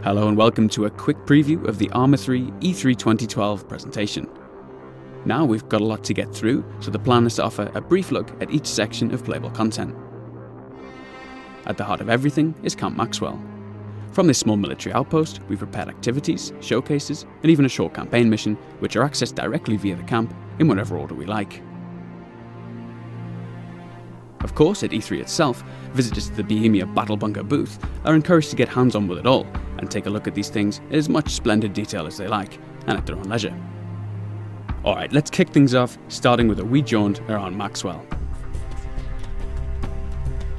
Hello and welcome to a quick preview of the Arma 3 E3 2012 presentation. Now we've got a lot to get through, so the plan is to offer a brief look at each section of playable content. At the heart of everything is Camp Maxwell. From this small military outpost, we've prepared activities, showcases, and even a short campaign mission, which are accessed directly via the camp in whatever order we like. Of course, at E3 itself, visitors to the Bohemia Battle Bunker booth are encouraged to get hands-on with it all and take a look at these things in as much splendid detail as they like, and at their own leisure. Alright, let's kick things off, starting with a wee jaunt around Maxwell.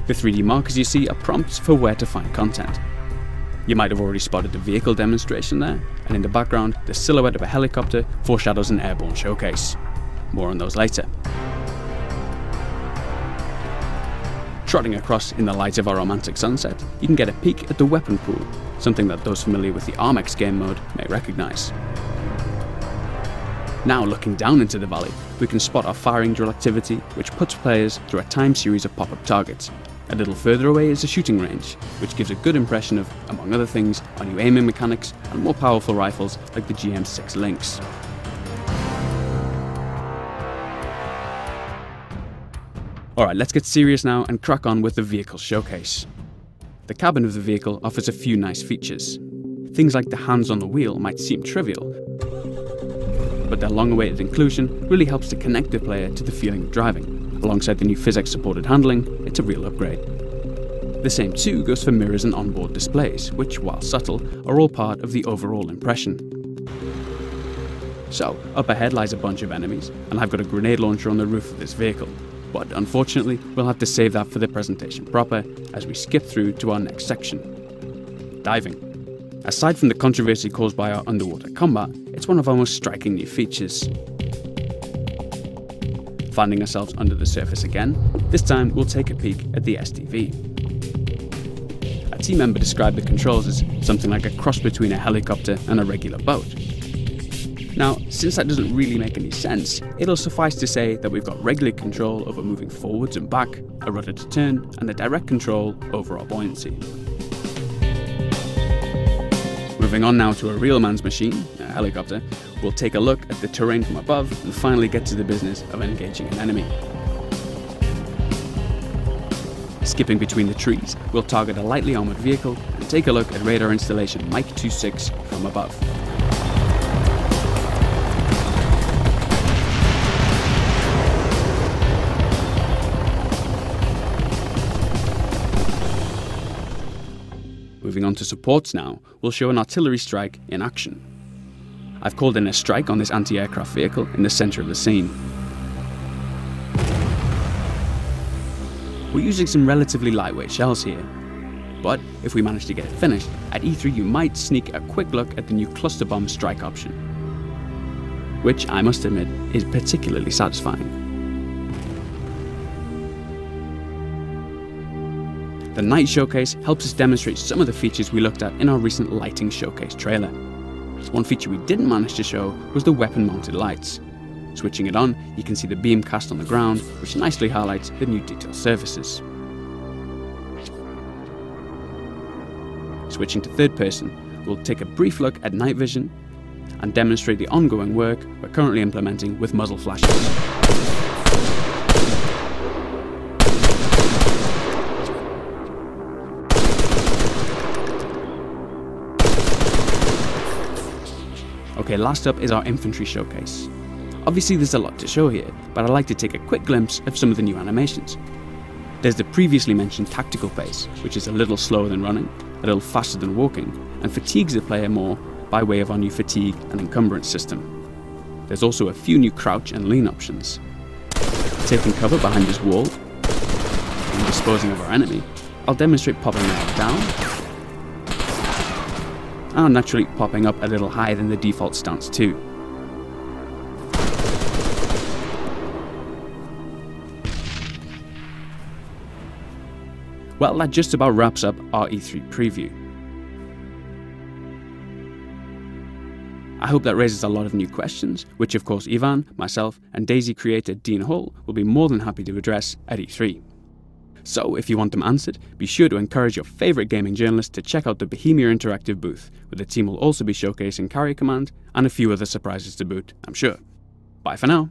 The 3D markers you see are prompts for where to find content. You might have already spotted the vehicle demonstration there, and in the background, the silhouette of a helicopter foreshadows an airborne showcase. More on those later. Trotting across in the light of our romantic sunset, you can get a peek at the weapon pool, something that those familiar with the Armex game mode may recognise. Now looking down into the valley, we can spot our firing drill activity, which puts players through a timed series of pop-up targets. A little further away is a shooting range, which gives a good impression of, among other things, our new aiming mechanics and more powerful rifles like the GM6 Lynx. Alright, let's get serious now and crack on with the vehicle showcase. The cabin of the vehicle offers a few nice features. Things like the hands on the wheel might seem trivial, but their long-awaited inclusion really helps to connect the player to the feeling of driving. Alongside the new physics-supported handling, it's a real upgrade. The same too goes for mirrors and onboard displays, which, while subtle, are all part of the overall impression. So, up ahead lies a bunch of enemies, and I've got a grenade launcher on the roof of this vehicle. But unfortunately, we'll have to save that for the presentation proper, as we skip through to our next section. Diving. Aside from the controversy caused by our underwater combat, it's one of our most striking new features. Finding ourselves under the surface again, this time we'll take a peek at the STV. A team member described the controls as something like a cross between a helicopter and a regular boat. Now, since that doesn't really make any sense, it'll suffice to say that we've got regular control over moving forwards and back, a rudder to turn, and the direct control over our buoyancy. Moving on now to a real man's machine, a helicopter, we'll take a look at the terrain from above and finally get to the business of engaging an enemy. Skipping between the trees, we'll target a lightly armoured vehicle and take a look at radar installation Mike 26 from above. Moving on to supports now, we'll show an artillery strike in action. I've called in a strike on this anti-aircraft vehicle in the centre of the scene. We're using some relatively lightweight shells here, but if we manage to get it finished, at E3 you might sneak a quick look at the new cluster bomb strike option, which I must admit is particularly satisfying. The night showcase helps us demonstrate some of the features we looked at in our recent lighting showcase trailer. One feature we didn't manage to show was the weapon-mounted lights. Switching it on, you can see the beam cast on the ground, which nicely highlights the new detail surfaces. Switching to third person, we'll take a brief look at night vision and demonstrate the ongoing work we're currently implementing with muzzle flashes. Okay, last up is our infantry showcase. Obviously there's a lot to show here, but I'd like to take a quick glimpse of some of the new animations. There's the previously mentioned tactical pace, which is a little slower than running, a little faster than walking, and fatigues the player more by way of our new fatigue and encumbrance system. There's also a few new crouch and lean options. Taking cover behind this wall and disposing of our enemy, I'll demonstrate popping that down, and naturally popping up a little higher than the default stance too. Well, that just about wraps up our E3 preview. I hope that raises a lot of new questions, which of course Ivan, myself and Daisy creator Dean Hall will be more than happy to address at E3. So if you want them answered, be sure to encourage your favorite gaming journalist to check out the Bohemia Interactive booth, where the team will also be showcasing Carrier Command and a few other surprises to boot, I'm sure. Bye for now.